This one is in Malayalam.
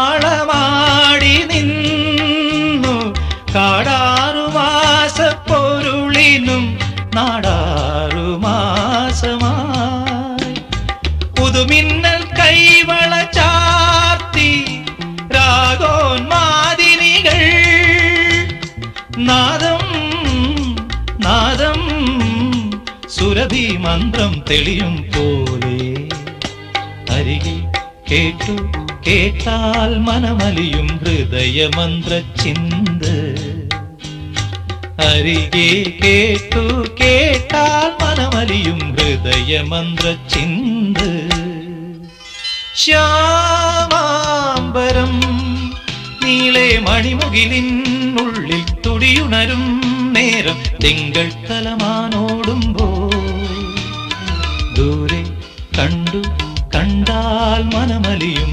പൊന്നാളമാടി നിന്നു കാടാറുമാസ പൊരുളിനും നാടാറുമാസമായി പുതുമിന്നൽ കൈവള ചാർത്തി രാഗോന്മാദിനികൾ നാദം നാദം സുരഭി മന്ത്രം തെളിയും പോലെ അരികെ കേട്ടു കേട്ടാൽ മനമലിയും ഹൃദയമന്ത്ര ചിന്ത് അരികെ കേട്ടു കേട്ടാൽ മനമലിയും ഹൃദയമന്ത്ര ചിന്ത് ശ്യാമാംബരം നീളെ മണിമുകിലിനുള്ളിൽ തുടിയുണരും നേരം തിങ്കൾ തലമാനോടുമ്പോ ദൂരെ കണ്ടു കണ്ടാൽ മനമലിയും